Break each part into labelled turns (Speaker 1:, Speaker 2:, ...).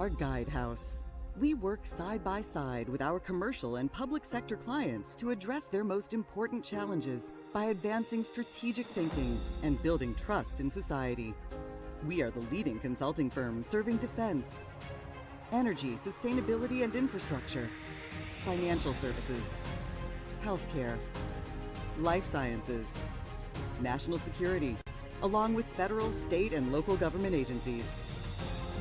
Speaker 1: are Guidehouse. We work side by side with our commercial and public sector clients to address their most important challenges by advancing strategic thinking and building trust in society. We are the leading consulting firm serving defense, energy, sustainability and infrastructure, financial services, healthcare, life sciences, national security, along with federal, state, and local government agencies.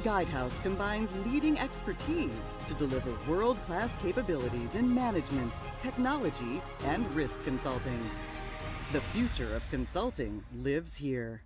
Speaker 1: Guidehouse combines leading expertise to deliver world-class capabilities in management, technology, and risk consulting. The future of consulting lives here.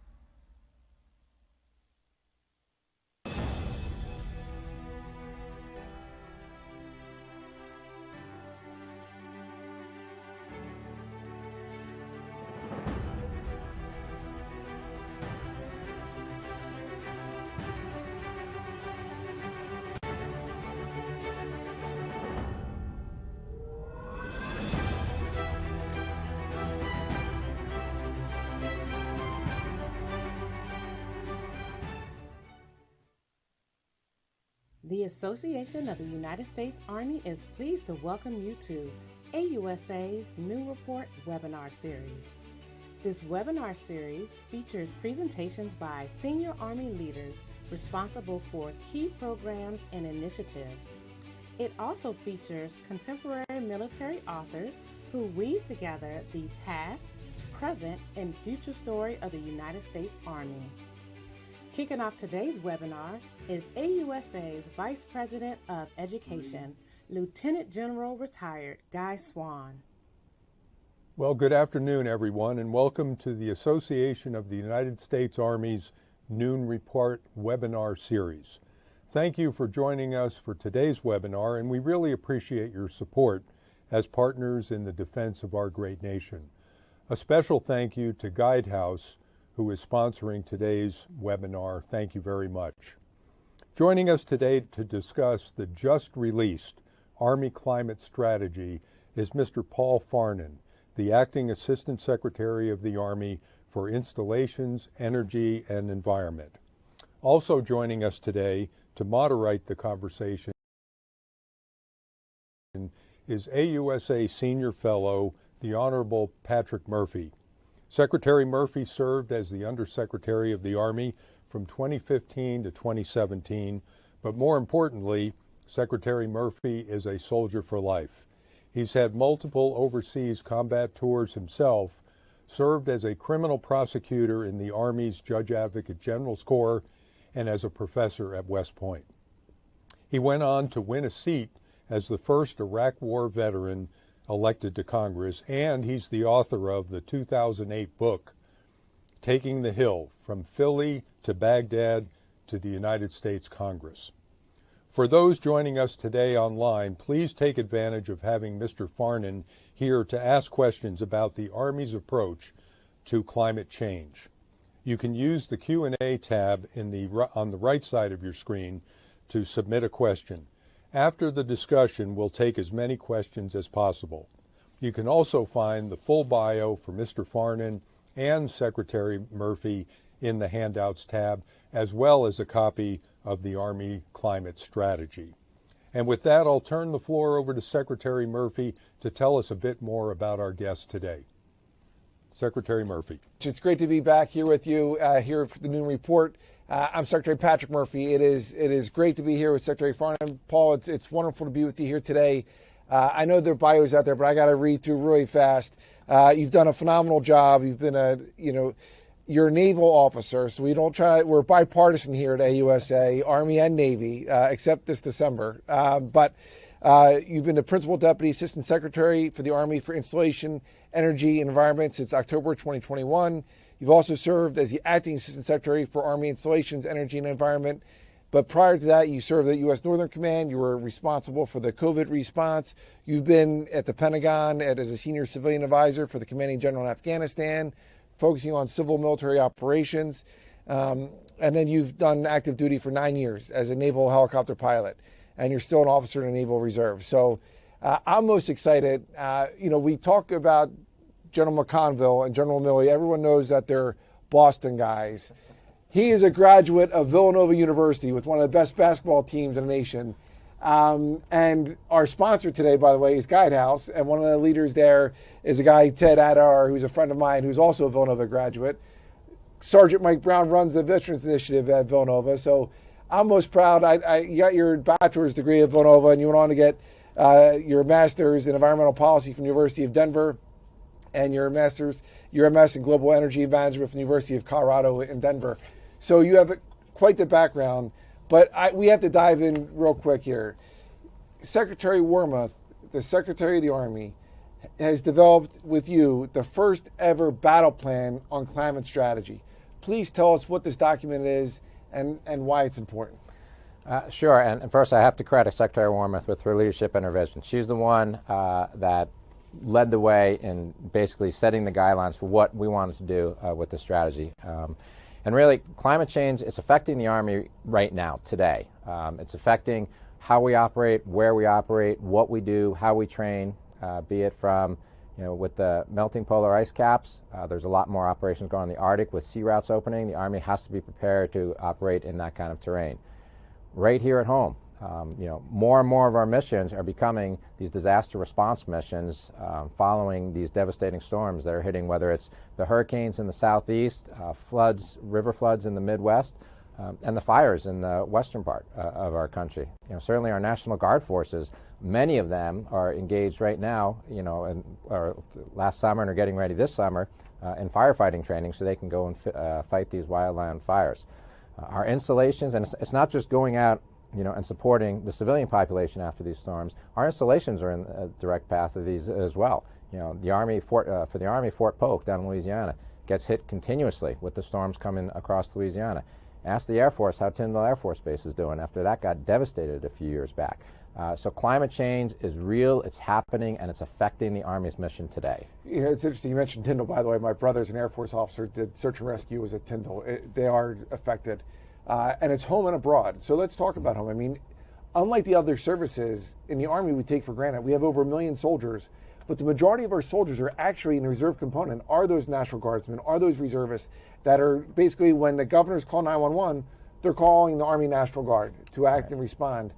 Speaker 2: The Association of the United States Army is pleased to welcome you to AUSA's New Report webinar series. This webinar series features presentations by senior Army leaders responsible for key programs and initiatives. It also features contemporary military authors who weave together the past, present, and future story of the United States Army. Kicking off today's webinar is AUSA's Vice President of Education, Lieutenant General Retired Guy Swan.
Speaker 3: Well, good afternoon, everyone, and welcome to the Association of the United States Army's Noon Report webinar series. Thank you for joining us for today's webinar, and we really appreciate your support as partners in the defense of our great nation. A special thank you to Guidehouse, who is sponsoring today's webinar. Thank you very much. Joining us today to discuss the just released Army Climate Strategy is Mr. Paul Farnan, the Acting Assistant Secretary of the Army for Installations, Energy, and Environment. Also joining us today to moderate the conversation is AUSA Senior Fellow, the Honorable Patrick Murphy. Secretary Murphy served as the Undersecretary of the Army from 2015 to 2017, but more importantly, Secretary Murphy is a soldier for life. He's had multiple overseas combat tours himself, served as a criminal prosecutor in the Army's Judge Advocate General's Corps, and as a professor at West Point. He went on to win a seat as the first Iraq War veteran elected to Congress, and he's the author of the 2008 book, Taking the Hill, From Philly to Baghdad to the United States Congress. For those joining us today online, please take advantage of having Mr. Farnan here to ask questions about the Army's approach to climate change. You can use the Q&A tab on the right side of your screen to submit a question. After the discussion, we'll take as many questions as possible. You can also find the full bio for Mr. Farnan and Secretary Murphy in the Handouts tab, as well as a copy of the Army Climate Strategy. And with that, I'll turn the floor over to Secretary Murphy to tell us a bit more about our guest today. Secretary Murphy.
Speaker 4: It's great to be back here with you here for the Noon Report. I'm Secretary Patrick Murphy. It is great to be here with Secretary Farnan. Paul, it's wonderful to be with you here today. I know there are bios out there, but I got to read through really fast. You've done a phenomenal job. You've been you're a naval officer, so we're bipartisan here at AUSA, Army and Navy, except this December. But you've been the Principal Deputy Assistant Secretary for the Army for Installation, Energy, and Environment since October 2021. You've also served as the Acting Assistant Secretary for Army Installations, Energy, and Environment. But prior to that, you served at U.S. Northern Command. You were responsible for the COVID response. You've been at the Pentagon as a senior civilian advisor for the Commanding General in Afghanistan, focusing on civil military operations. And then you've done active duty for 9 years as a naval helicopter pilot. And you're still an officer in the Naval Reserve. So I'm most excited. We talk about General McConville and General Milley. Everyone knows that they're Boston guys. He is a graduate of Villanova University with one of the best basketball teams in the nation. And our sponsor today, by the way, is Guidehouse. And one of the leaders there is a guy, Ted Adar, who's a friend of mine, who's also a Villanova graduate. Sergeant Mike Brown runs the Veterans Initiative at Villanova. So I'm most proud. You got your bachelor's degree at Villanova, and you went on to get your master's in environmental policy from the University of Denver, and your MS in global energy management from the University of Colorado in Denver. So you have quite the background, but we have to dive in real quick here. Secretary Wormuth, the Secretary of the Army, has developed with you the first ever battle plan on climate strategy. Please tell us what this document is and why it's important.
Speaker 5: Sure, and first I have to credit Secretary Wormuth with her leadership and her vision. She's the one that led the way in basically setting the guidelines for what we wanted to do with the strategy. And really, climate change is affecting the Army right now, today. It's affecting how we operate, where we operate, what we do, how we train, be it from, with the melting polar ice caps. There's a lot more operations going on in the Arctic with sea routes opening. The Army has to be prepared to operate in that kind of terrain. Right here at home, more and more of our missions are becoming these disaster response missions following these devastating storms that are hitting, whether it's the hurricanes in the southeast, river floods in the Midwest, and the fires in the western part of our country. Certainly our National Guard forces, many of them are engaged right now, or last summer and are getting ready this summer in firefighting training so they can go and fight these wildland fires. Our installations, and it's not just going out, and supporting the civilian population after these storms. Our installations are in a direct path of these as well. The Army for the Army, Fort Polk down in Louisiana gets hit continuously with the storms coming across Louisiana. Ask the Air Force how Tyndall Air Force Base is doing after that got devastated a few years back. So climate change is real, it's happening, and it's affecting the Army's mission today.
Speaker 4: It's interesting you mentioned Tyndall, by the way. My brother's an Air Force officer, did search and rescue, was at Tyndall. They are affected. And it's home and abroad. So let's talk about home. I mean, unlike the other services in the Army we take for granted, we have over 1 million soldiers, but the majority of our soldiers are actually in the reserve component, are those National Guardsmen, are those reservists that are basically, when the governors call 911, they're calling the Army National Guard to act and respond.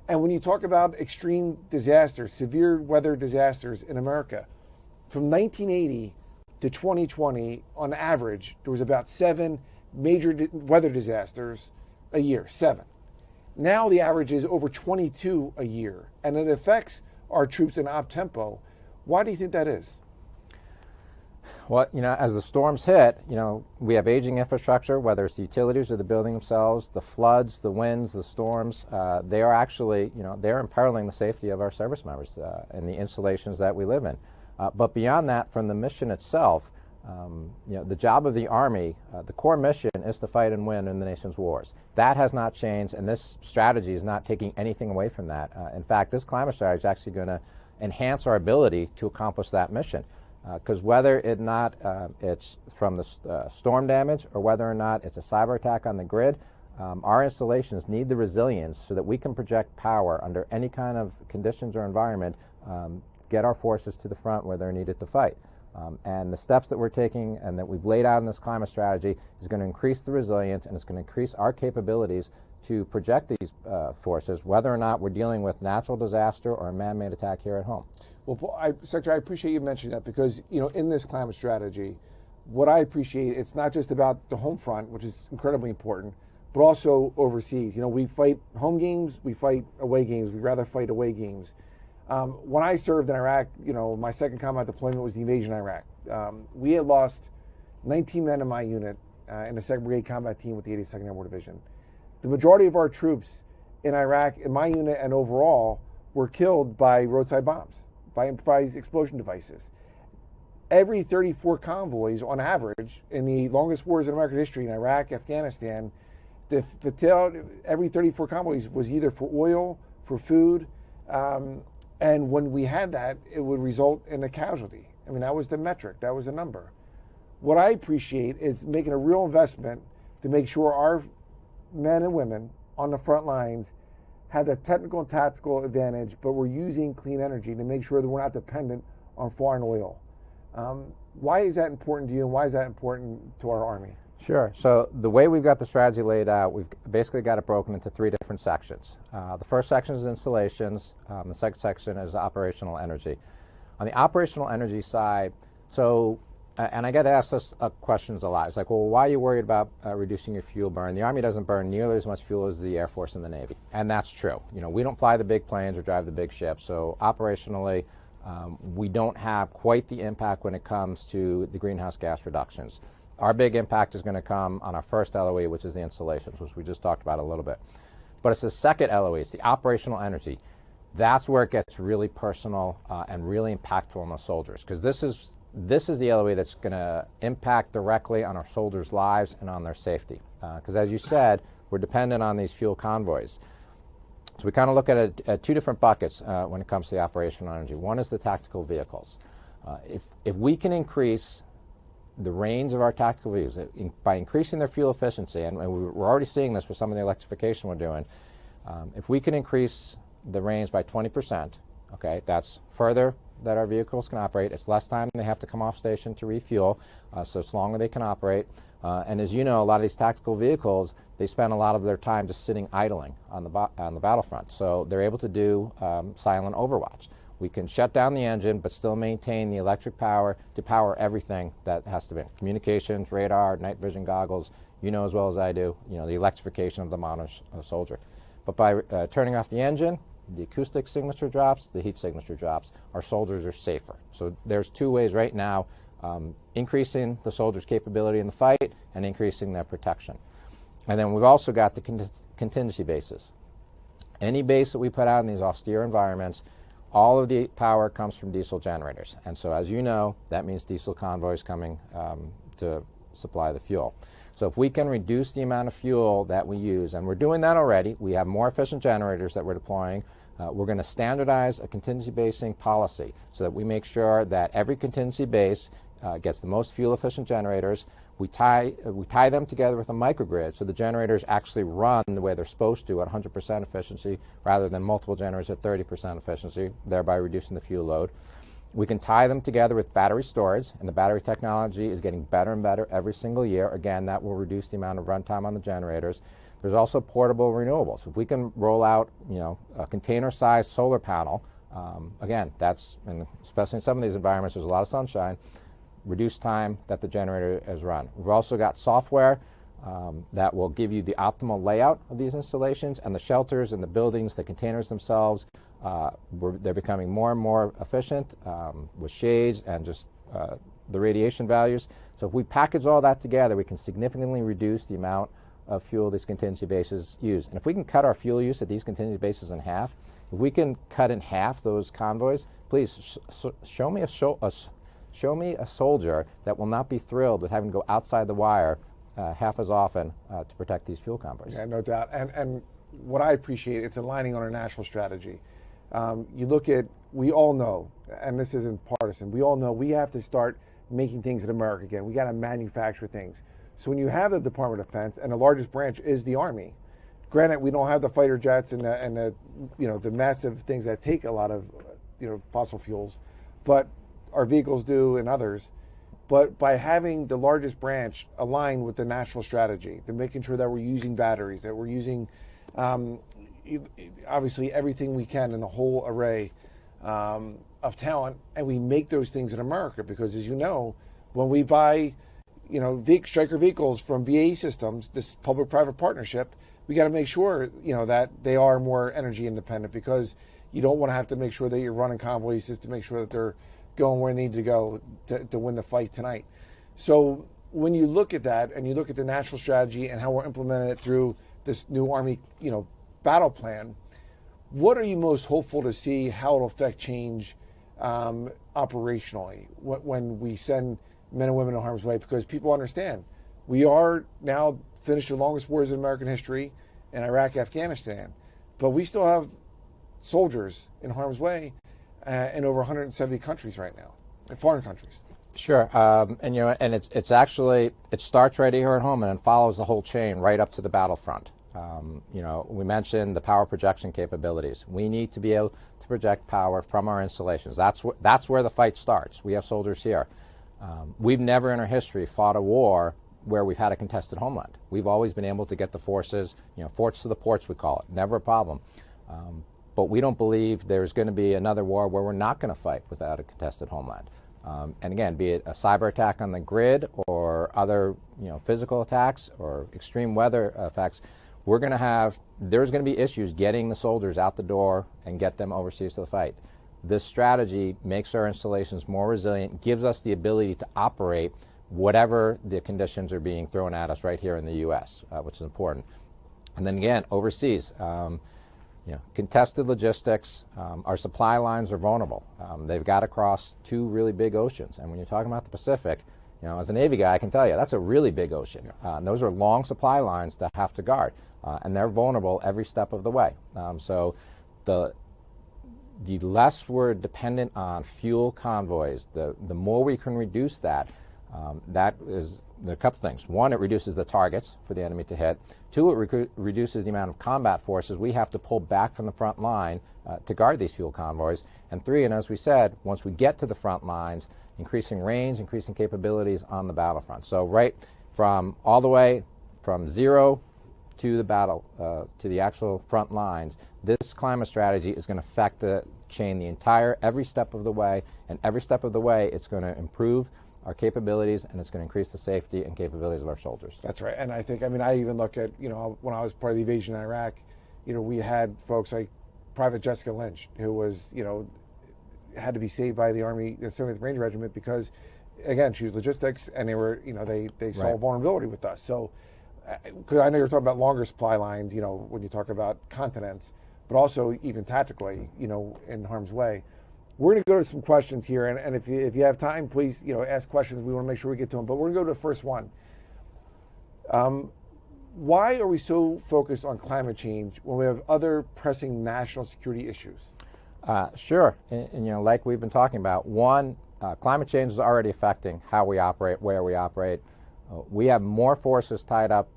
Speaker 4: And when you talk about extreme disasters, severe weather disasters in America, from 1980 to 2020, on average, there was about 7 major weather disasters a year, 7. Now the average is over 22 a year, and it affects our troops in op-tempo. Why do you think that is?
Speaker 5: Well, as the storms hit, we have aging infrastructure, whether it's the utilities or the building themselves, the floods, the winds, the storms, they are actually, they're imperiling the safety of our service members and the installations that we live in. But beyond that, from the mission itself, the job of the Army, the core mission is to fight and win in the nation's wars. That has not changed, and this strategy is not taking anything away from that. In fact, this climate strategy is actually going to enhance our ability to accomplish that mission. Because whether or not it's from the storm damage or whether or not it's a cyber attack on the grid, our installations need the resilience so that we can project power under any kind of conditions or environment, get our forces to the front where they're needed to fight. And the steps that we're taking and that we've laid out in this climate strategy is going to increase the resilience, and it's going to increase our capabilities to project these forces, whether or not we're dealing with natural disaster or a man-made attack here at home.
Speaker 4: Well, Secretary, I appreciate you mentioning that because, in this climate strategy, what I appreciate, it's not just about the home front, which is incredibly important, but also overseas. We fight home games, we fight away games. We'd rather fight away games. When I served in Iraq, my second combat deployment was the invasion of Iraq. We had lost 19 men in my unit in the 2nd Brigade Combat Team with the 82nd Airborne Division. The majority of our troops in Iraq, in my unit and overall, were killed by roadside bombs, by improvised explosion devices. Every 34 convoys, on average, in the longest wars in American history, in Iraq, Afghanistan, every 34 convoys was either for oil, for food, and when we had that, it would result in a casualty. I mean, that was the metric, that was the number. What I appreciate is making a real investment to make sure our men and women on the front lines have the technical and tactical advantage, but we're using clean energy to make sure that we're not dependent on foreign oil. Why is that important to you, and why is that important to our Army?
Speaker 5: Sure. So the way we've got the strategy laid out, we've basically got it broken into 3 different sections. The first section is installations. The second section is operational energy. On the operational energy side, and I get asked this questions a lot. It's like, well, why are you worried about reducing your fuel burn? The Army doesn't burn nearly as much fuel as the Air Force and the Navy, and that's true. We don't fly the big planes or drive the big ships, so operationally, we don't have quite the impact when it comes to the greenhouse gas reductions. Our big impact is going to come on our first LOE, which is the installations, which we just talked about a little bit. But it's the second LOE, it's the operational energy. That's where it gets really personal and really impactful on the soldiers, because this is the LOE that's going to impact directly on our soldiers' lives and on their safety. Because as you said, we're dependent on these fuel convoys. So we kind of look at it at 2 different buckets when it comes to the operational energy. One is the tactical vehicles. If we can increase the range of our tactical vehicles by increasing their fuel efficiency, and we're already seeing this with some of the electrification we're doing, if we can increase the range by 20%, okay, that's further that our vehicles can operate. It's less time they have to come off station to refuel, so it's longer they can operate. And as you know, a lot of these tactical vehicles, they spend a lot of their time just sitting idling on the battlefront. So they're able to do silent overwatch. We can shut down the engine, but still maintain the electric power to power everything that has to be. Communications, radar, night vision goggles, you know as well as I do, the electrification of the modern soldier. But by turning off the engine, the acoustic signature drops, the heat signature drops, our soldiers are safer. So there's 2 ways right now, increasing the soldiers' capability in the fight and increasing their protection. And then we've also got the contingency bases. Any base that we put out in these austere environments, all of the power comes from diesel generators. And so as you know, that means diesel convoys coming to supply the fuel. So if we can reduce the amount of fuel that we use, and we're doing that already, we have more efficient generators that we're deploying. We're going to standardize a contingency basing policy so that we make sure that every contingency base gets the most fuel efficient generators. We tie them together with a microgrid so the generators actually run the way they're supposed to at 100% efficiency rather than multiple generators at 30% efficiency, thereby reducing the fuel load. We can tie them together with battery storage, and the battery technology is getting better and better every single year. Again, that will reduce the amount of runtime on the generators. There's also portable renewables. If we can roll out, a container-sized solar panel, again, and especially in some of these environments, there's a lot of sunshine, reduce time that the generator is run. We've also got software that will give you the optimal layout of these installations, and the shelters and the buildings, the containers themselves, they're becoming more and more efficient with shades and just the radiation values. So if we package all that together, we can significantly reduce the amount of fuel these contingency bases use. And if we can cut our fuel use at these contingency bases in half, if we can cut in half those convoys, please show me a soldier that will not be thrilled with having to go outside the wire half as often to protect these fuel convoys.
Speaker 4: Yeah, no doubt. And what I appreciate, it's aligning on our national strategy. You look at, we all know, and this isn't partisan, we all know we have to start making things in America again. We got to manufacture things. So when you have the Department of Defense, and the largest branch is the Army, granted we don't have the fighter jets and the massive things that take a lot of fossil fuels, but our vehicles do and others. But by having the largest branch align with the national strategy, they're making sure that we're using batteries, that we're using obviously everything we can in a whole array of talent, and we make those things in America. Because as you know, when we buy Stryker vehicles from BAE Systems, this public-private partnership, we got to make sure that they are more energy independent, because you don't want to have to make sure that you're running convoys just to make sure that they're going where they need to go to win the fight tonight. So when you look at that and you look at the national strategy and how we're implementing it through this new Army battle plan, what are you most hopeful to see how it'll affect change operationally when we send men and women in harm's way? Because people understand we are now finished the longest wars in American history in Iraq, Afghanistan, but we still have soldiers in harm's way in over 170 countries right now, in foreign countries.
Speaker 5: Sure, and it's actually, it starts right here at home and it follows the whole chain right up to the battlefront. We mentioned the power projection capabilities. We need to be able to project power from our installations. That's where the fight starts. We have soldiers here. We've never in our history fought a war where we've had a contested homeland. We've always been able to get the forces, forts to the ports, we call it, never a problem. But we don't believe there's going to be another war where we're not going to fight without a contested homeland. And again, be it a cyber attack on the grid or other physical attacks or extreme weather effects, there's going to be issues getting the soldiers out the door and get them overseas to the fight. This strategy makes our installations more resilient, gives us the ability to operate whatever the conditions are being thrown at us right here in the U.S., which is important. And then again, overseas, contested logistics, our supply lines are vulnerable. They've got to cross two really big oceans. And when you're talking about the Pacific, as a Navy guy, I can tell you that's a really big ocean. And those are long supply lines to have to guard. And they're vulnerable every step of the way. So the less we're dependent on fuel convoys, the more we can reduce that. There are a couple things. One, it reduces the targets for the enemy to hit. Two, it reduces the amount of combat forces we have to pull back from the front line to guard these fuel convoys. And three, and as we said, once we get to the front lines, increasing range, increasing capabilities on the battlefront. So right from all the way from zero to the battle, to the actual front lines, this climate strategy is going to affect the chain every step of the way, and every step of the way it's going to improve our capabilities, and it's going to increase the safety and capabilities of our soldiers.
Speaker 4: That's right. And I even look at, when I was part of the invasion in Iraq, we had folks like Private Jessica Lynch, who was, had to be saved by the Army, the 70th Ranger Regiment, because, again, she was logistics, and they were, they saw vulnerability with us. So, because I know you're talking about longer supply lines, when you talk about continents, but also even tactically, in harm's way. We're going to go to some questions here, and if you have time, please, ask questions. We want to make sure we get to them. But we're going to go to the first one. Why are we so focused on climate change when we have other pressing national security issues?
Speaker 5: Sure. And like we've been talking about, one, climate change is already affecting how we operate, where we operate. We have more forces tied up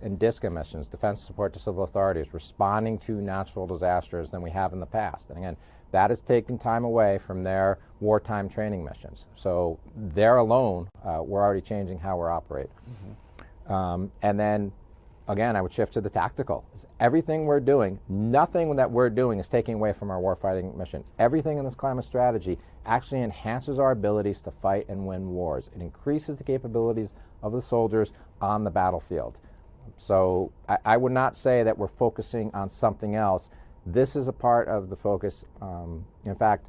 Speaker 5: in DSCA missions, Defense Support to Civil Authorities, responding to natural disasters than we have in the past. And again, that is taking time away from their wartime training missions. So there alone, we're already changing how we operate. Mm-hmm. And then, again, I would shift to the tactical. Everything we're doing, nothing that we're doing is taking away from our warfighting mission. Everything in this climate strategy actually enhances our abilities to fight and win wars. It increases the capabilities of the soldiers on the battlefield. So I would not say that we're focusing on something else. This is a part of the focus. In fact,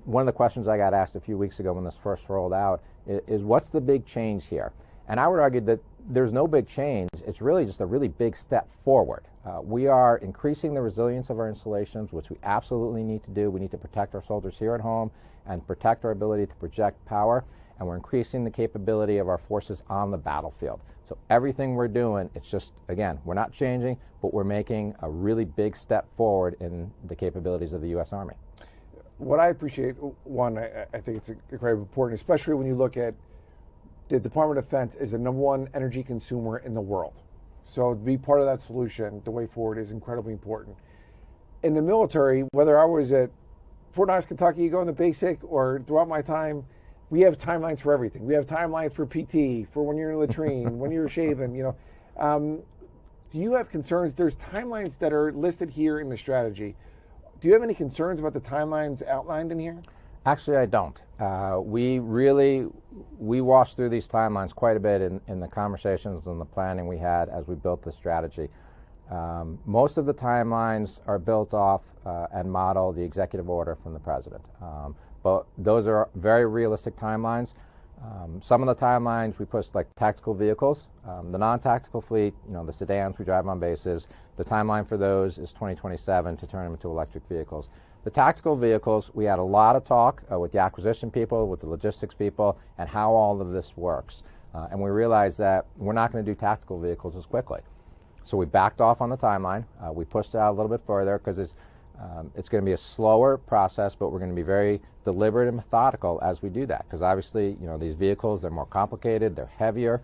Speaker 5: one of the questions I got asked a few weeks ago when this first rolled out is what's the big change here? And I would argue that there's no big change. It's really just a really big step forward. We are increasing the resilience of our installations, which we absolutely need to do. We need to protect our soldiers here at home and protect our ability to project power. And we're increasing the capability of our forces on the battlefield. So everything we're doing, it's just, again, we're not changing, but we're making a really big step forward in the capabilities of the U.S. Army.
Speaker 4: What I appreciate, one, I think it's incredibly important, especially when you look at the Department of Defense is the #1 energy consumer in the world. So to be part of that solution, the way forward is incredibly important. In the military, whether I was at Fort Knox, Kentucky, going to basic, or throughout my time, we have timelines for everything. We have timelines for PT, for when you're in the latrine, when you're shaving, Do you have concerns? There's timelines that are listed here in the strategy. Do you have any concerns about the timelines outlined in here?
Speaker 5: Actually, I don't. We washed through these timelines quite a bit in the conversations and the planning we had as we built the strategy. Most of the timelines are built off and model the executive order from the president. But those are very realistic timelines. Some of the timelines we push like tactical vehicles. The non-tactical fleet, the sedans we drive on bases, the timeline for those is 2027 to turn them into electric vehicles. The tactical vehicles, we had a lot of talk with the acquisition people, with the logistics people, and how all of this works. And we realized that we're not going to do tactical vehicles as quickly. So we backed off on the timeline. We pushed it out a little bit further because it's going to be a slower process, but we're going to be very deliberate and methodical as we do that. Because obviously, these vehicles, they're more complicated, they're heavier.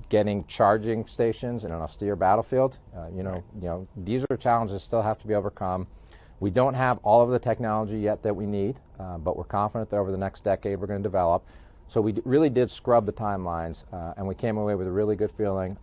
Speaker 5: Getting charging stations in an austere battlefield, these are challenges that still have to be overcome. We don't have all of the technology yet that we need, but we're confident that over the next decade we're going to develop. So we really did scrub the timelines, and we came away with a really good feeling.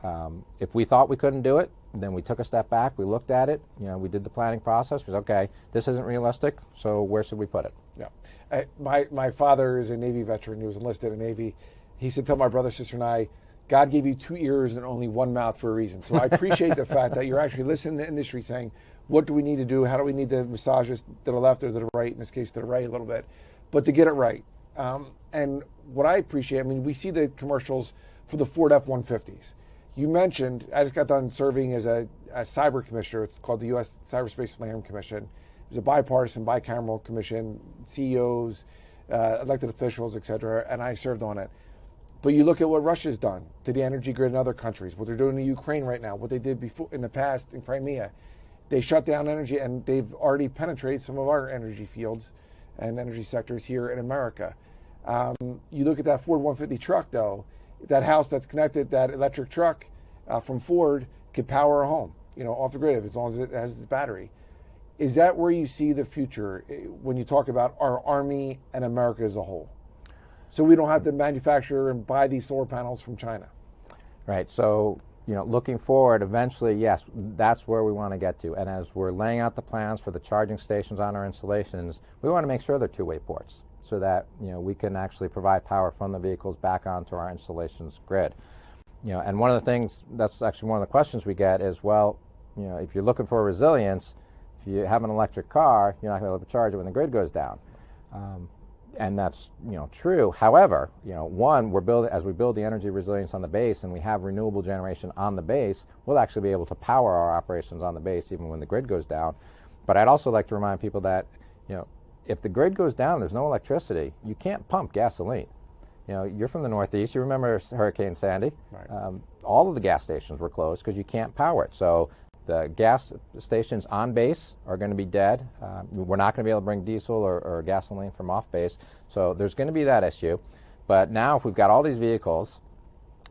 Speaker 5: If we thought we couldn't do it, then we took a step back, we looked at it, we did the planning process. We said, okay, this isn't realistic, so where should we put it?
Speaker 4: Yeah. My father is a Navy veteran. He was enlisted in the Navy. He said, tell my brother, sister, and I, God gave you 2 ears and only 1 mouth for a reason. So I appreciate the fact that you're actually listening to the industry saying, what do we need to do? How do we need to massage this to the left or to the right? In this case, to the right a little bit, but to get it right. And what I appreciate, we see the commercials for the Ford F-150s. You mentioned, I just got done serving as a cyber commissioner. It's called the U.S. Cyberspace Land Commission. It was a bipartisan, bicameral commission, CEOs, elected officials, et cetera, and I served on it. But you look at what Russia's done to the energy grid in other countries, what they're doing in Ukraine right now, what they did before in the past in Crimea. They shut down energy, and they've already penetrated some of our energy fields and energy sectors here in America. You look at that Ford 150 truck, though, that house that's connected, that electric truck from Ford could power a home, off the grid as long as it has its battery. Is that where you see the future when you talk about our Army and America as a whole? So we don't have to manufacture and buy these solar panels from China.
Speaker 5: Right. So, looking forward, eventually, yes, that's where we want to get to. And as we're laying out the plans for the charging stations on our installations, we want to make sure they're two-way ports so that, we can actually provide power from the vehicles back onto our installations grid. And one of the things, that's actually one of the questions we get is, well, if you're looking for resilience, if you have an electric car, you're not going to be able to charge it when the grid goes down. And that's true. However, one, as we build the energy resilience on the base and we have renewable generation on the base, we'll actually be able to power our operations on the base even when the grid goes down. But I'd also like to remind people that if the grid goes down, there's no electricity, you can't pump gasoline. You're from the Northeast. You remember Hurricane Sandy.
Speaker 4: Right.
Speaker 5: All of the gas stations were closed because you can't power it. So the gas stations on base are going to be dead. We're not going to be able to bring diesel or gasoline from off base. So there's going to be that issue. But now if we've got all these vehicles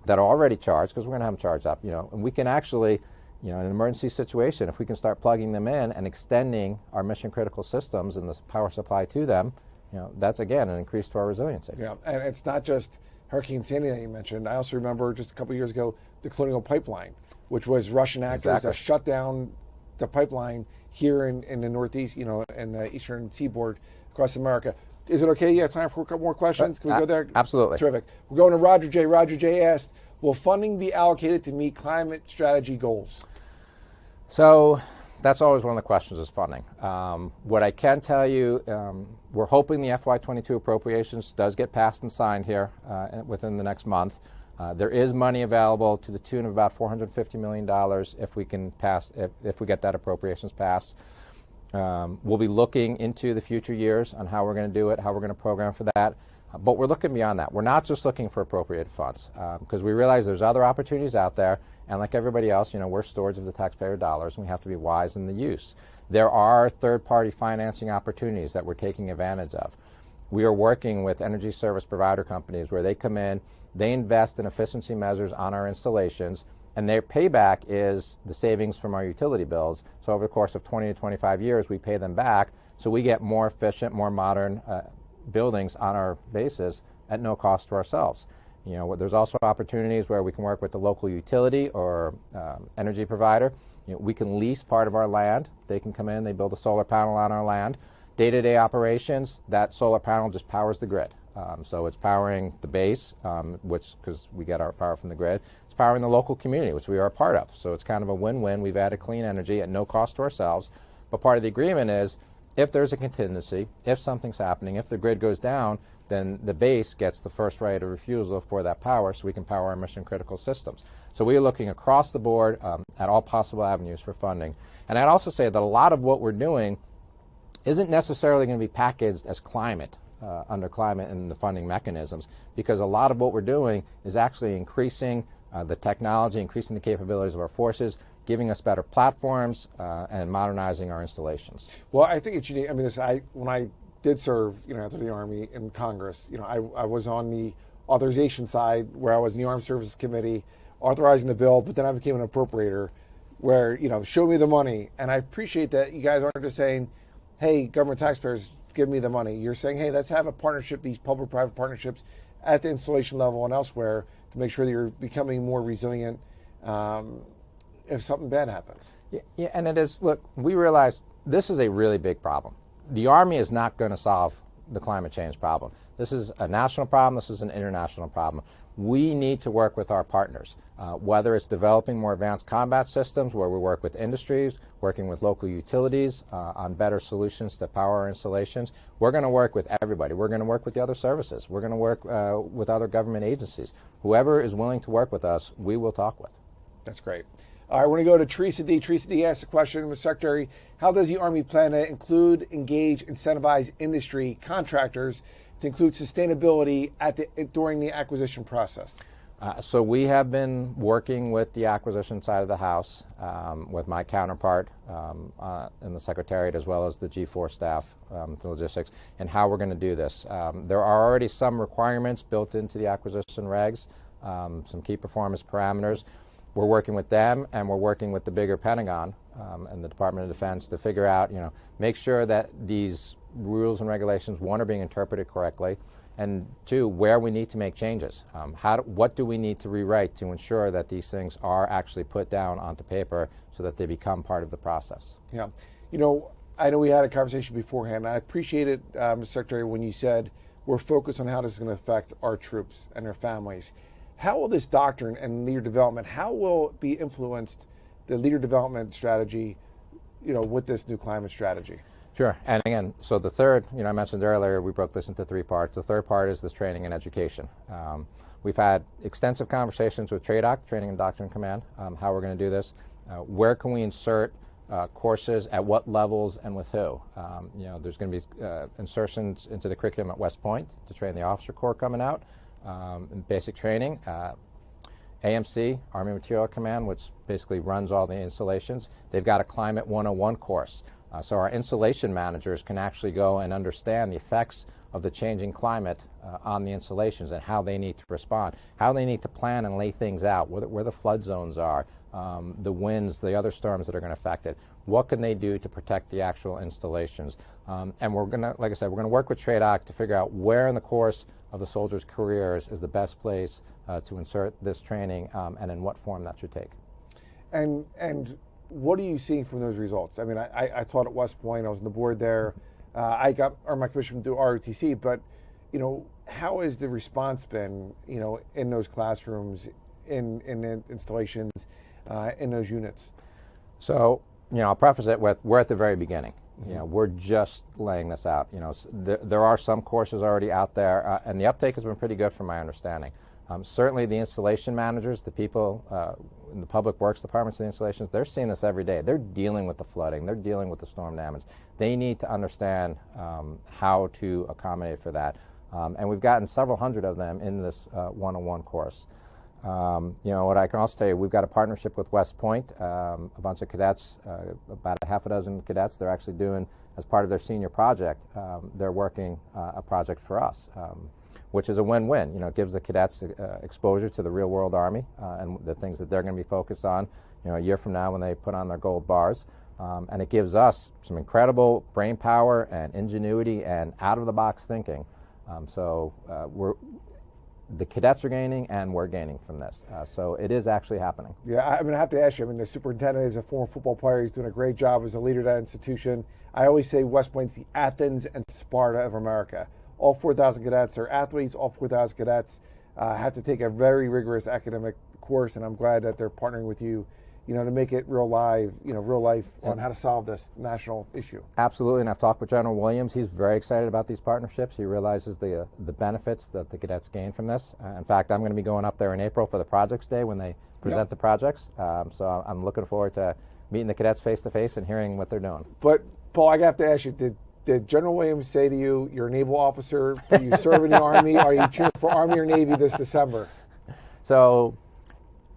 Speaker 5: that are already charged, because we're going to have them charged up, and we can actually, in an emergency situation, if we can start plugging them in and extending our mission critical systems and the power supply to them, that's again an increase to our resiliency.
Speaker 4: Yeah, and it's not just Hurricane Sandy that you mentioned. I also remember just a couple of years ago the Colonial Pipeline, which was Russian actors that shut down the pipeline here in the Northeast, in the eastern seaboard across America. Is it okay? You have time for a couple more questions? Can we go there?
Speaker 5: Absolutely.
Speaker 4: Terrific. We're going to Roger J. Roger J. asked, will funding be allocated to meet climate strategy goals?
Speaker 5: So that's always one of the questions is funding. What I can tell you, we're hoping the FY22 appropriations does get passed and signed here within the next month. There is money available to the tune of about $450 million if we can pass, if we get that appropriations passed. We'll be looking into the future years on how we're going to do it, how we're going to program for that. But we're looking beyond that. We're not just looking for appropriated funds because we realize there's other opportunities out there. And like everybody else, we're stewards of the taxpayer dollars and we have to be wise in the use. There are third-party financing opportunities that we're taking advantage of. We are working with energy service provider companies where they come in, they invest in efficiency measures on our installations, and their payback is the savings from our utility bills. So over the course of 20 to 25 years, we pay them back, so we get more efficient, more modern buildings on our bases at no cost to ourselves. There's also opportunities where we can work with the local utility or energy provider. We can lease part of our land. They can come in, they build a solar panel on our land. Day-to-day operations, that solar panel just powers the grid. So it's powering the base, because we get our power from the grid. It's powering the local community, which we are a part of. So it's kind of a win-win. We've added clean energy at no cost to ourselves. But part of the agreement is if there's a contingency, if something's happening, if the grid goes down, then the base gets the first right of refusal for that power so we can power our mission-critical systems. So we are looking across the board at all possible avenues for funding. And I'd also say that a lot of what we're doing isn't necessarily going to be packaged as climate, under climate and the funding mechanisms, because a lot of what we're doing is actually increasing the technology, increasing the capabilities of our forces, giving us better platforms, and modernizing our installations.
Speaker 4: Well, I think it's unique. When I did serve, after the Army in Congress, I was on the authorization side where I was in the Armed Services Committee authorizing the bill, but then I became an appropriator where, show me the money. And I appreciate that you guys aren't just saying, hey, government taxpayers, give me the money. You're saying, hey, let's have a partnership, these public-private partnerships, at the installation level and elsewhere to make sure that you're becoming more resilient if something bad happens.
Speaker 5: Yeah, and it is, look, we realize this is a really big problem. The Army is not going to solve the climate change problem. This is a national problem. This is an international problem. We need to work with our partners, whether it's developing more advanced combat systems where we work with industries, working with local utilities on better solutions to power our installations. We're going to work with everybody. We're going to work with the other services. We're going to work with other government agencies. Whoever is willing to work with us, we will talk with.
Speaker 4: That's great. All right, we're going to go to Teresa D. Teresa D. asked the question, Mr. Secretary, how does the Army plan to include, engage, incentivize industry contractors to include sustainability during the acquisition process?
Speaker 5: So we have been working with the acquisition side of the House, with my counterpart in the Secretariat, as well as the G4 staff, the logistics, and how we're going to do this. There are already some requirements built into the acquisition regs, some key performance parameters. We're working with them, and we're working with the bigger Pentagon and the Department of Defense to figure out, make sure that these rules and regulations, one, are being interpreted correctly, and two, where we need to make changes. What do we need to rewrite to ensure that these things are actually put down onto paper so that they become part of the process?
Speaker 4: Yeah. I know we had a conversation beforehand. I appreciate it, Mr. Secretary, when you said we're focused on how this is going to affect our troops and their families. How will this doctrine and leader development, how will it be influenced, the leader development strategy, with this new climate strategy?
Speaker 5: Sure. And again, so the third, I mentioned earlier, we broke this into three parts. The third part is this training and education. We've had extensive conversations with TRADOC, Training and Doctrine Command, how we're going to do this. Where can we insert courses, at what levels, and with who? There's going to be insertions into the curriculum at West Point to train the officer corps coming out in basic training. AMC, Army Material Command, which basically runs all the installations, they've got a Climate 101 course. So our installation managers can actually go and understand the effects of the changing climate on the installations and how they need to respond, how they need to plan and lay things out, where the flood zones are, the winds, the other storms that are going to affect it. What can they do to protect the actual installations? And we're going to, like I said, we're going to work with TRADOC to figure out where in the course of the soldiers' careers is the best place to insert this training and in what form that should take.
Speaker 4: And what are you seeing from those results? I mean, I taught at West Point. I was on the board there. I got my commission through ROTC, but how has the response been? In those classrooms, in the installations, in those units.
Speaker 5: So I'll preface it with we're at the very beginning. We're just laying this out. There are some courses already out there, and the uptake has been pretty good from my understanding. Certainly the installation managers, the people in the public works departments of the installations, they're seeing this every day. They're dealing with the flooding. They're dealing with the storm damage. They need to understand how to accommodate for that. And we've gotten several hundred of them in this 101 course. What I can also tell you, we've got a partnership with West Point, a bunch of cadets, about a half a dozen cadets. They're actually doing, as part of their senior project, they're working a project for us, which is a win-win. It gives the cadets exposure to the real-world Army and the things that they're going to be focused on, a year from now when they put on their gold bars. And it gives us some incredible brain power and ingenuity and out-of-the-box thinking. The cadets are gaining, and we're gaining from this. So it is actually happening.
Speaker 4: Yeah, I have to ask you, the superintendent is a former football player. He's doing a great job as a leader of that institution. I always say West Point's the Athens and Sparta of America. All 4,000 cadets are athletes. All 4,000 cadets have to take a very rigorous academic course, and I'm glad that they're partnering with you, to make it real life on how to solve this national issue.
Speaker 5: Absolutely, and I've talked with General Williams. He's very excited about these partnerships. He realizes the benefits that the cadets gain from this. In fact, I'm going to be going up there in April for the Projects Day when they present the projects. So I'm looking forward to meeting the cadets face to face and hearing what they're doing.
Speaker 4: But Paul, I have to ask you, did General Williams say to you, you're a naval officer, do you serve in the Army, are you cheering for Army or Navy this December?
Speaker 5: So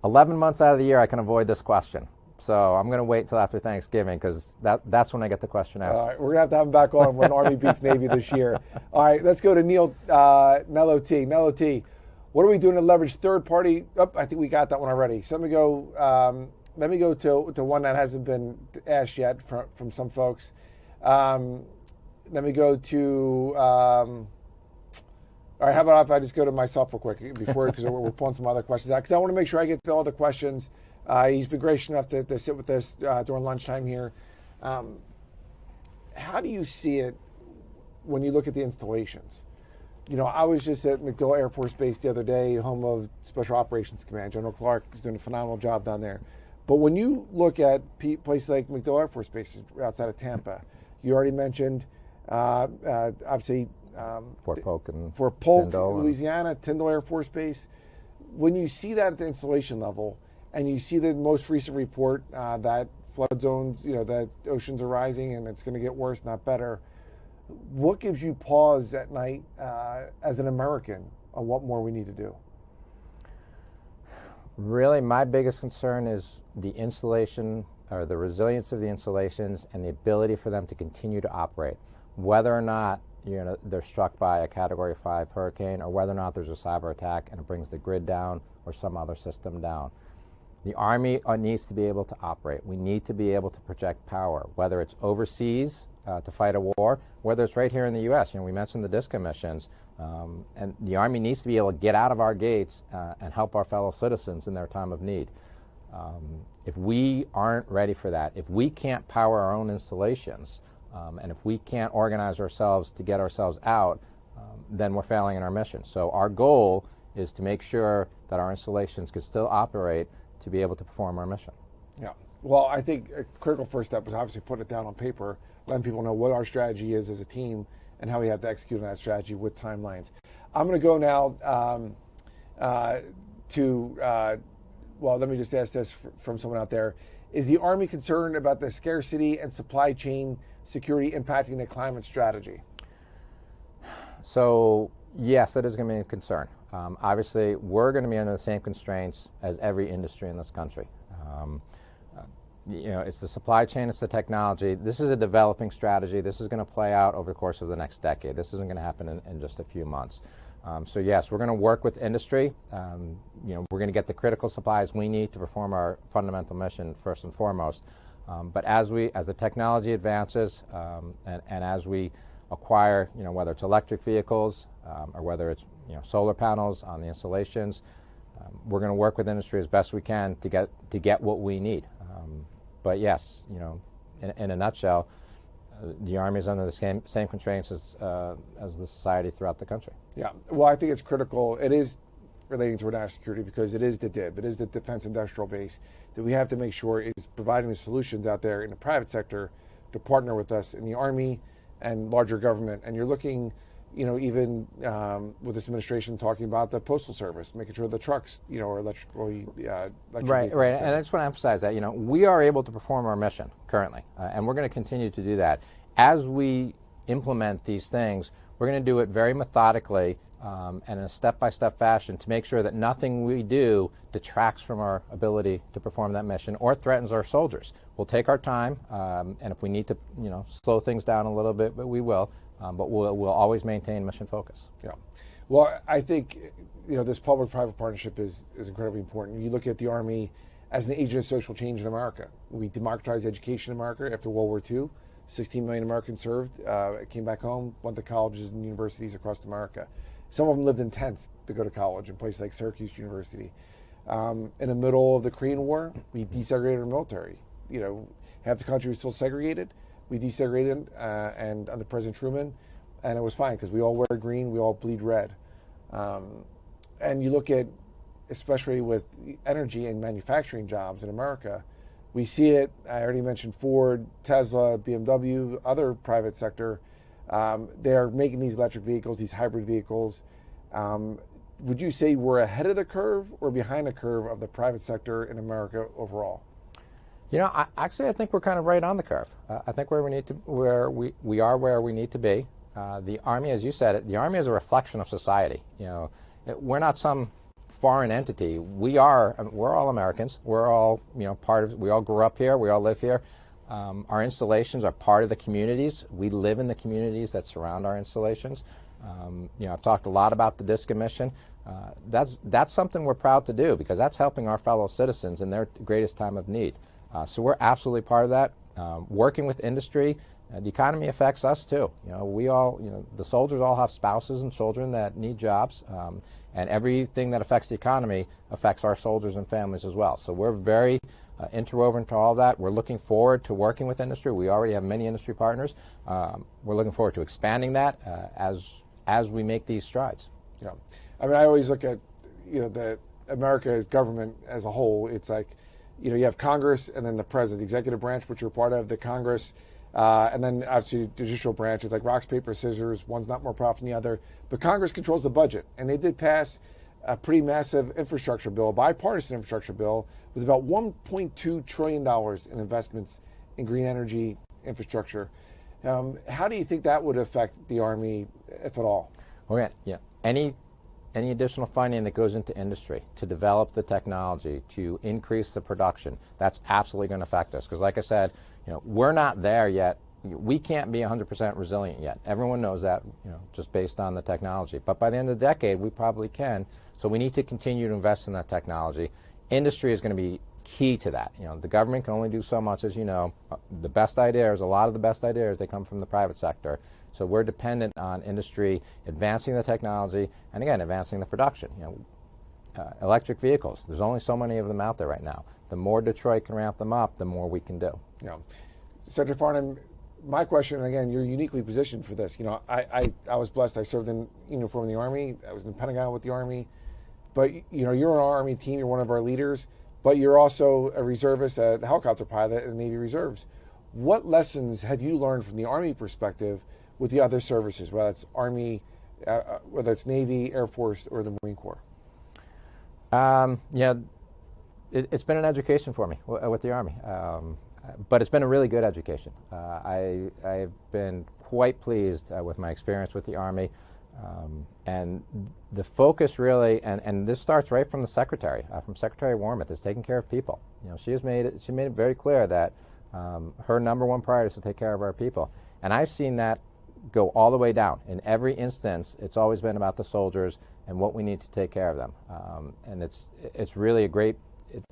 Speaker 5: 11 months out of the year I can avoid this question. So I'm going to wait till after Thanksgiving because that's when I get the question asked.
Speaker 4: All right, we're going to have him back on when Army beats Navy this year. All right, let's go to Nello T. Nello T, what are we doing to leverage third party? I think we got that one already. So let me go to one that hasn't been asked yet from some folks. Let me go to, All right, how about if I just go to myself real quick before, because we're pulling some other questions out, because I want to make sure I get to all the questions. He's been gracious enough to sit with us during lunchtime here. How do you see it when you look at the installations? You know, I was just at MacDill Air Force Base the other day, home of Special Operations Command. General Clark is doing a phenomenal job down there. But when you look at places like MacDill Air Force Base outside of Tampa, you already mentioned, obviously,
Speaker 5: Fort Polk,
Speaker 4: Tyndall, Louisiana, Tyndall Air Force Base. When you see that at the installation level, and you see the most recent report that flood zones, you know, that oceans are rising and it's going to get worse, not better, what gives you pause at night as an American on what more we need to do?
Speaker 5: Really, my biggest concern is the installation, or the resilience of the installations, and the ability for them to continue to operate, whether or not they're struck by a Category 5 hurricane, or whether or not there's a cyber attack and it brings the grid down or some other system down. The Army needs to be able to operate. We need to be able to project power, whether it's overseas to fight a war, whether it's right here in the U.S. You know, we mentioned the DISCA missions, and the Army needs to be able to get out of our gates and help our fellow citizens in their time of need. If we aren't ready for that, if we can't power our own installations, and if we can't organize ourselves to get ourselves out, then we're failing in our mission. So our goal is to make sure that our installations can still operate to be able to perform our mission.
Speaker 4: Yeah. Well, I think a critical first step was obviously putting it down on paper, letting people know what our strategy is as a team and how we have to execute on that strategy with timelines. I'm going to go now well, let me just ask this from someone out there. Is the Army concerned about the scarcity and supply chain security impacting the climate strategy?
Speaker 5: So, yes, that is going to be a concern. Obviously, we're going to be under the same constraints as every industry in this country. It's the supply chain, it's the technology. This is a developing strategy. This is going to play out over the course of the next decade. This isn't going to happen in just a few months. So yes, we're going to work with industry. We're going to get the critical supplies we need to perform our fundamental mission first and foremost. But as the technology advances and as we acquire, whether it's electric vehicles or whether it's solar panels on the installations, we're going to work with industry as best we can to get what we need. But yes, in a nutshell, the Army is under the same constraints as the society throughout the country.
Speaker 4: Yeah, well, I think it's critical. It is relating to our national security because it is the DIB, it is the Defense Industrial Base that we have to make sure is providing the solutions out there in the private sector to partner with us in the Army and larger government. And you're looking, even with this administration talking about the Postal Service, making sure the trucks, are electrically
Speaker 5: right. And I just want to emphasize that, we are able to perform our mission currently, and we're going to continue to do that. As we implement these things, we're going to do it very methodically and in a step-by-step fashion to make sure that nothing we do detracts from our ability to perform that mission or threatens our soldiers. We'll take our time, and if we need to, slow things down a little bit, but we will. But we'll always maintain mission focus.
Speaker 4: Yeah. Well, I think, this public-private partnership is incredibly important. You look at the Army as an agent of social change in America. We democratized education in America after World War II. 16 million Americans served, came back home, went to colleges and universities across America. Some of them lived in tents to go to college in places like Syracuse University. In the middle of the Korean War, we desegregated our military. Half the country was still segregated. We desegregated, and under President Truman, and it was fine because we all wear green, we all bleed red. And you look at, especially with energy and manufacturing jobs in America, we see it. I already mentioned Ford, Tesla, BMW, other private sector. They're making these electric vehicles, these hybrid vehicles. Would you say we're ahead of the curve or behind the curve of the private sector in America overall?
Speaker 5: I think we're kind of right on the curve. I think we are where we need to be. The Army, as you said, the Army is a reflection of society. We're not some foreign entity. We're all Americans. We're all, we all grew up here. We all live here. Our installations are part of the communities. We live in the communities that surround our installations. I've talked a lot about the DISCA mission. That's something we're proud to do because that's helping our fellow citizens in their greatest time of need. So we're absolutely part of that. Working with industry, the economy affects us too. We all, the soldiers all have spouses and children that need jobs, and everything that affects the economy affects our soldiers and families as well. So we're very interwoven to all that. We're looking forward to working with industry. We already have many industry partners. We're looking forward to expanding that as we make these strides.
Speaker 4: Yeah, I mean, I always look at the America's government as a whole. It's like you have Congress and then the president, the executive branch, which you're part of, the Congress, and then obviously the judicial branch. It's like rocks, paper, scissors. One's not more powerful than the other. But Congress controls the budget, and they did pass a pretty massive infrastructure bill, a bipartisan infrastructure bill, with about $1.2 trillion in investments in green energy infrastructure. How do you think that would affect the Army, if at all?
Speaker 5: Well, any additional funding that goes into industry to develop the technology, to increase the production, that's absolutely going to affect us. Because like I said, we're not there yet. We can't be 100% resilient yet. Everyone knows that, just based on the technology. But by the end of the decade, we probably can. So we need to continue to invest in that technology. Industry is going to be key to that. The government can only do so much, as you know. The best ideas, a lot of the best ideas, they come from the private sector. So we're dependent on industry advancing the technology and, again, advancing the production. Electric vehicles, there's only so many of them out there right now. The more Detroit can ramp them up, the more we can do.
Speaker 4: Yeah. Secretary Farnan, my question, and again, you're uniquely positioned for this. I was blessed. I served in uniform in the Army. I was in the Pentagon with the Army. But, you're an Army team. You're one of our leaders. But you're also a reservist, a helicopter pilot in the Navy Reserves. What lessons have you learned from the Army perspective with the other services, whether it's Army, whether it's Navy, Air Force, or the Marine Corps?
Speaker 5: It's been an education for me with the Army. But it's been a really good education. I've been quite pleased with my experience with the Army. And the focus really, and this starts right from the Secretary, from Secretary Wormuth, is taking care of people. She made it very clear that her number one priority is to take care of our people. And I've seen that go all the way down. In every instance, it's always been about the soldiers and what we need to take care of them. And it's really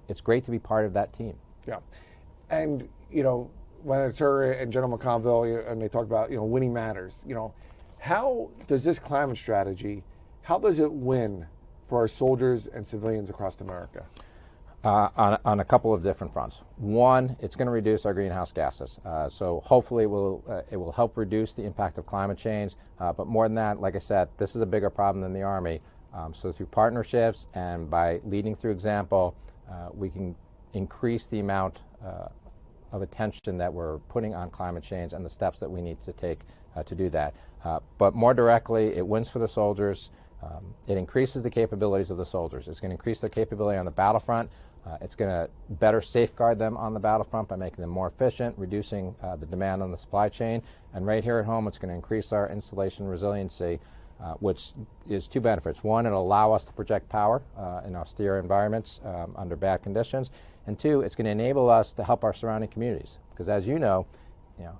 Speaker 5: it's great to be part of that team.
Speaker 4: Yeah. And, when it's her and General McConville, and they talk about, winning matters, how does this climate strategy, how does it win for our soldiers and civilians across America?
Speaker 5: On a couple of different fronts. One, it's going to reduce our greenhouse gases. So hopefully it will help reduce the impact of climate change. But more than that, like I said, this is a bigger problem than the Army. So through partnerships and by leading through example, we can increase the amount of attention that we're putting on climate change and the steps that we need to take to do that. But more directly, it wins for the soldiers. It increases the capabilities of the soldiers. It's going to increase their capability on the battlefront. It's going to better safeguard them on the battlefront by making them more efficient, reducing the demand on the supply chain. And right here at home, it's going to increase our installation resiliency, which is two benefits. One, it'll allow us to project power in austere environments under bad conditions. And two, it's going to enable us to help our surrounding communities. Because as you know,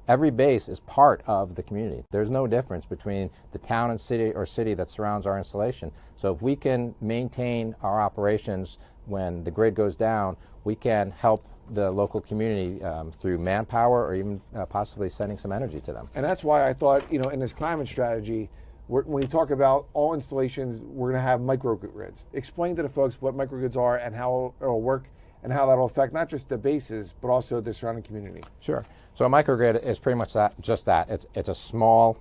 Speaker 5: every base is part of the community. There's no difference between the town and city that surrounds our installation. So if we can maintain our operations when the grid goes down, we can help the local community through manpower or even possibly sending some energy to them.
Speaker 4: And that's why I thought, in this climate strategy, when you talk about all installations, we're going to have microgrids. Explain to the folks what microgrids are and how it'll work and how that'll affect not just the bases, but also the surrounding community.
Speaker 5: Sure. So a microgrid is pretty much just that. It's a small,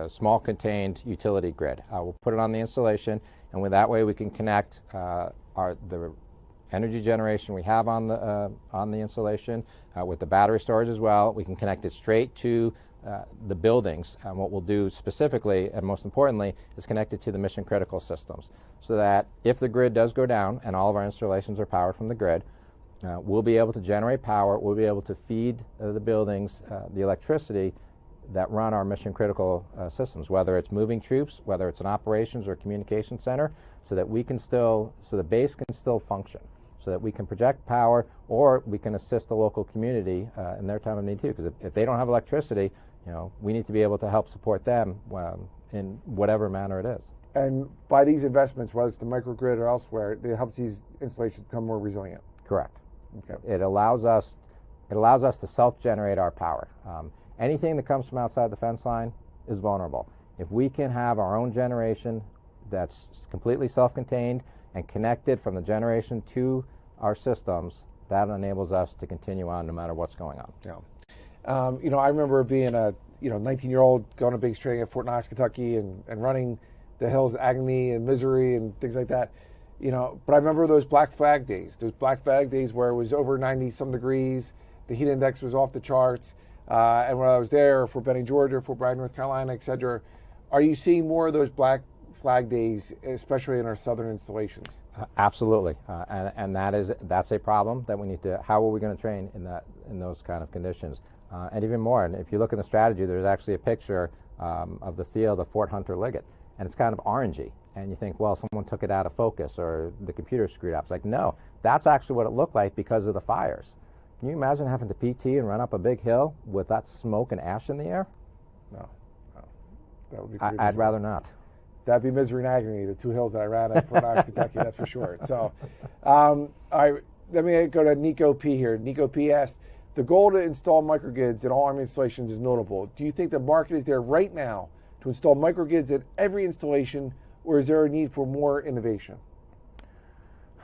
Speaker 5: small contained utility grid. We'll put it on the installation, and with that way we can connect the energy generation we have on the installation with the battery storage as well. We can connect it straight to the buildings, and what we'll do specifically and most importantly is connect it to the mission critical systems, so that if the grid does go down and all of our installations are powered from the grid, we'll be able to generate power, we'll be able to feed the buildings the electricity that run our mission critical systems, whether it's moving troops, whether it's an operations or communication center, so that the base can still function, so that we can project power or we can assist the local community in their time of need too. Because if they don't have electricity, we need to be able to help support them in whatever manner it is.
Speaker 4: And by these investments, whether it's the microgrid or elsewhere, it helps these installations become more resilient.
Speaker 5: Correct.
Speaker 4: Okay.
Speaker 5: It allows us it allows us to self-generate our power. Anything that comes from outside the fence line is vulnerable. If we can have our own generation that's completely self-contained and connected from the generation to our systems, that enables us to continue on no matter what's going on.
Speaker 4: Yeah. I remember being a 19-year-old going to base training at Fort Knox, Kentucky, and running the hills of agony and misery and things like that. But I remember those black flag days where it was over 90 some degrees, the heat index was off the charts, and when I was there, Fort Benning, Georgia, Fort Bragg, North Carolina, etc. Are you seeing more of those black flag days, especially in our southern installations?
Speaker 5: Absolutely, and that's a problem that we need to. How are we going to train in those kind of conditions? And even more, and if you look in the strategy, there's actually a picture of the field of Fort Hunter Liggett, and it's kind of orangey. And you think, well, someone took it out of focus or the computer screwed up. It's like, no, that's actually what it looked like because of the fires. Can you imagine having to PT and run up a big hill with that smoke and ash in the air?
Speaker 4: No. That would be
Speaker 5: I'd rather not.
Speaker 4: That'd be misery and agony, the two hills that I ran at Fort Knox, Kentucky, that's for sure. So, all right, let me go to Nico P here. Nico P asked, the goal to install microgrids in all Army installations is notable. Do you think the market is there right now to install microgrids at every installation, or is there a need for more innovation?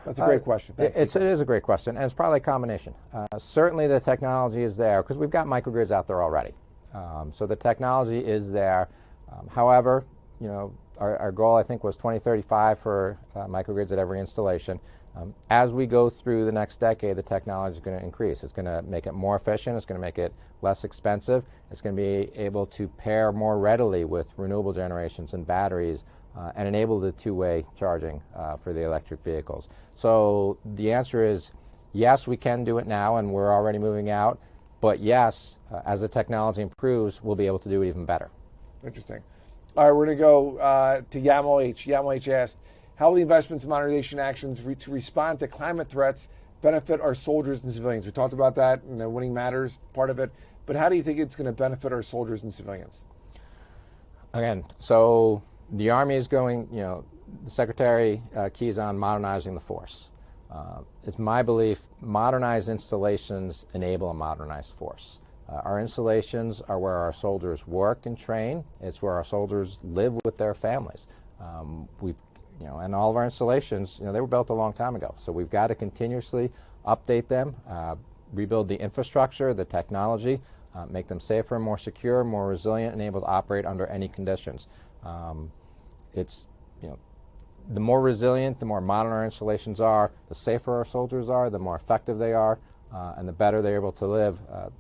Speaker 4: That's a great question. Thanks,
Speaker 5: it is a great question, and it's probably a combination. Certainly the technology is there because we've got microgrids out there already. So the technology is there. However, our goal, I think, was 2035 for microgrids at every installation. As we go through the next decade, the technology is going to increase. It's going to make it more efficient. It's going to make it less expensive. It's going to be able to pair more readily with renewable generations and batteries and enable the two-way charging for the electric vehicles. So the answer is yes, we can do it now, and we're already moving out. But yes, as the technology improves, we'll be able to do it even better.
Speaker 4: Interesting. All right, we're going to go to Yamal H. Yamal H asked, how will the investments and modernization actions to respond to climate threats benefit our soldiers and civilians? We talked about that in the Winning Matters part of it, but how do you think it's going to benefit our soldiers and civilians?
Speaker 5: Again, so the Army is going, the Secretary keys on modernizing the force. It's my belief modernized installations enable a modernized force. Our installations are where our soldiers work and train. It's where our soldiers live with their families. And all of our installations, they were built a long time ago. So we've got to continuously update them, rebuild the infrastructure, the technology, make them safer, more secure, more resilient, and able to operate under any conditions. The more resilient, the more modern our installations are, the safer our soldiers are, the more effective they are, and the better they're able to live,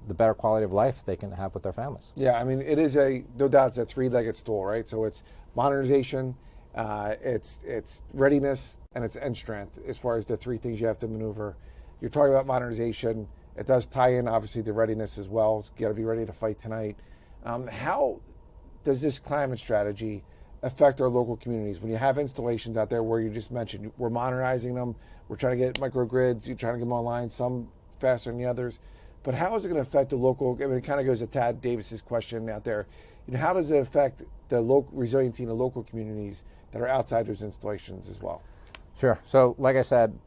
Speaker 5: the better quality of life they can have with their families.
Speaker 4: Yeah, I mean, it is no doubt it's a three-legged stool, right? So it's modernization, it's readiness, and it's end strength as far as the three things you have to maneuver. You're talking about modernization. It does tie in, obviously, to readiness as well. You got to be ready to fight tonight. How does this climate strategy affect our local communities? When you have installations out there where you just mentioned, we're modernizing them, we're trying to get microgrids, you're trying to get them online, some faster than the others. But how is it going to affect the local? I mean, it kind of goes to Tad Davis's question out there. How does it affect the local resiliency in the local communities that are outside those installations as well?
Speaker 5: Sure. So, like I said,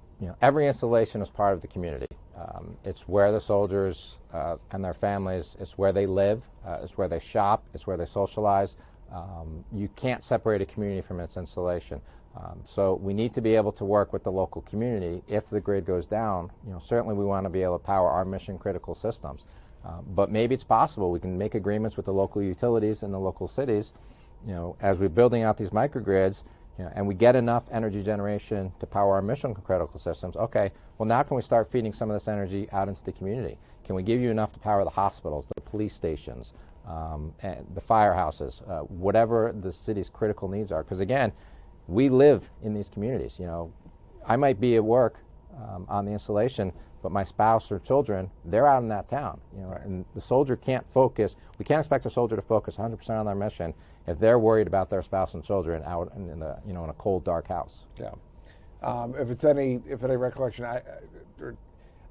Speaker 5: every installation is part of the community. It's where the soldiers and their families. It's where they live. It's where they shop. It's where they socialize. You can't separate a community from its installation. So we need to be able to work with the local community. If the grid goes down, certainly we want to be able to power our mission critical systems. But maybe it's possible we can make agreements with the local utilities and the local cities, as we're building out these microgrids, and we get enough energy generation to power our mission critical systems. Okay, well now can we start feeding some of this energy out into the community? Can we give you enough to power the hospitals, the police stations, and the firehouses, whatever the city's critical needs are? Because again, we live in these communities. I might be at work on the installation, but my spouse or children, they're out in that town. And the soldier can't focus. We can't expect a soldier to focus 100% on their mission if they're worried about their spouse and children out in in a cold, dark house.
Speaker 4: Yeah. If any recollection,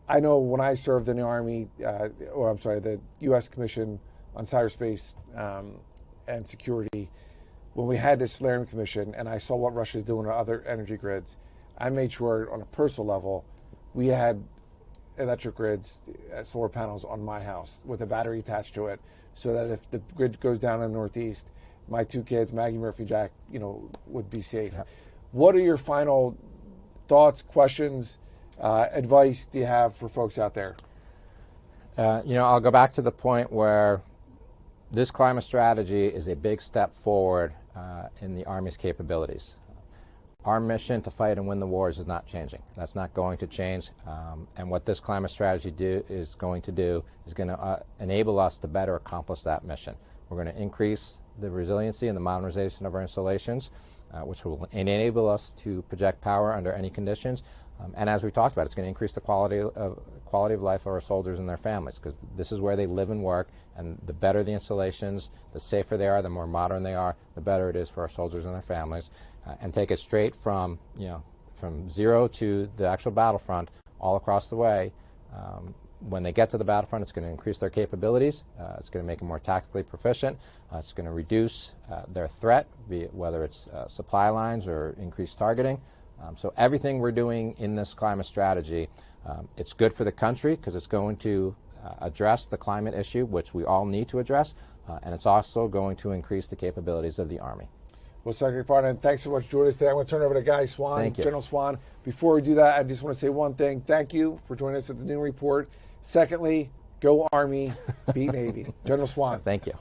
Speaker 4: I know when I served in the Army, the U.S. Commission on Cyberspace and Security, when we had this Solarium Commission and I saw what Russia's doing to other energy grids, I made sure on a personal level we had electric grids, solar panels on my house with a battery attached to it, so that if the grid goes down in the Northeast, my two kids, Maggie, Murphy, Jack, would be safe. Yep. What are your final thoughts, questions, advice do you have for folks out there?
Speaker 5: I'll go back to the point where this climate strategy is a big step forward in the Army's capabilities. Our mission to fight and win the wars is not changing. That's not going to change. And what this climate strategy is going to enable us to better accomplish that mission. We're going to increase the resiliency and the modernization of our installations, which will enable us to project power under any conditions. And as we talked about, it's going to increase the quality of life of our soldiers and their families, because this is where they live and work, and the better the installations, the safer they are, the more modern they are, the better it is for our soldiers and their families. And take it straight from zero to the actual battlefront all across the way. When they get to the battlefront, it's going to increase their capabilities. It's going to make them more tactically proficient. It's going to reduce their threat, whether it's supply lines or increased targeting. So everything we're doing in this climate strategy, it's good for the country because it's going to address the climate issue, which we all need to address, and it's also going to increase the capabilities of the Army.
Speaker 4: Well, Secretary Farnan, thanks so much for joining us today. I'm going to turn it over to Guy Swan, General Swan. Before we do that, I just want to say one thing. Thank you for joining us at the Noon Report. Secondly, go Army, beat Navy. General Swan.
Speaker 5: Thank you.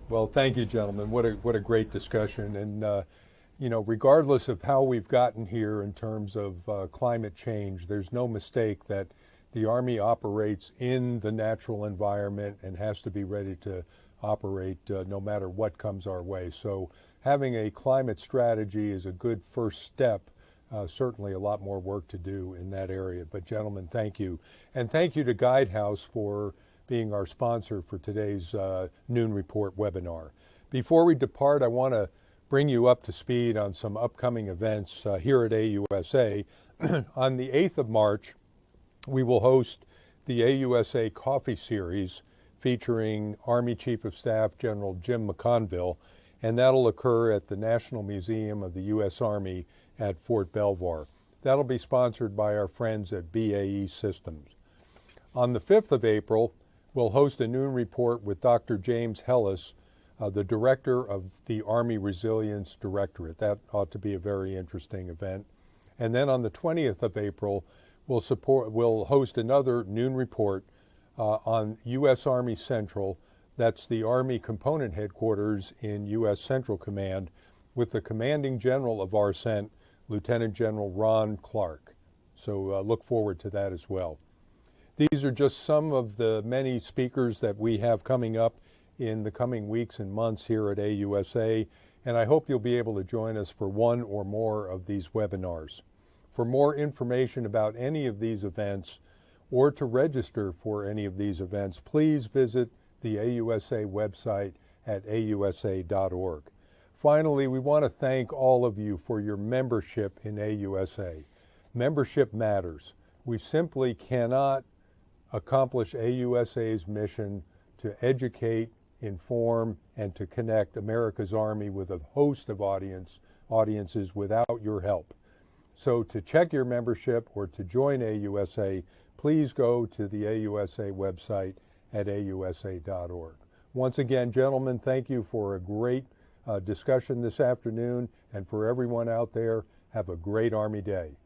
Speaker 3: Well, thank you, gentlemen. What a great discussion. And, regardless of how we've gotten here in terms of climate change, there's no mistake that the Army operates in the natural environment and has to be ready to operate no matter what comes our way. So having a climate strategy is a good first step. Certainly a lot more work to do in that area. But gentlemen, thank you. And thank you to Guidehouse for being our sponsor for today's Noon Report webinar. Before we depart, I want to bring you up to speed on some upcoming events here at AUSA. On the 8th of March, we will host the AUSA Coffee Series featuring Army Chief of Staff General Jim McConville, and that'll occur at the National Museum of the U.S. Army at Fort Belvoir. That'll be sponsored by our friends at BAE Systems. On the 5th of April, we'll host a Noon Report with Dr. James Hellis, the director of the Army Resilience Directorate. That ought to be a very interesting event. And then on the 20th of April, we'll host another Noon Report on U.S. Army Central. That's the Army Component Headquarters in U.S. Central Command, with the Commanding General of ARCENT, Lieutenant General Ron Clark. So look forward to that as well. These are just some of the many speakers that we have coming up in the coming weeks and months here at AUSA, and I hope you'll be able to join us for one or more of these webinars. For more information about any of these events, or to register for any of these events, please visit the AUSA website at ausa.org. Finally, we want to thank all of you for your membership in AUSA. Membership matters. We simply cannot accomplish AUSA's mission to educate, inform, and to connect America's Army with a host of audiences without your help. So to check your membership or to join AUSA, please go to the AUSA website at ausa.org. Once again, gentlemen, thank you for a great discussion this afternoon, and for everyone out there, have a great Army Day.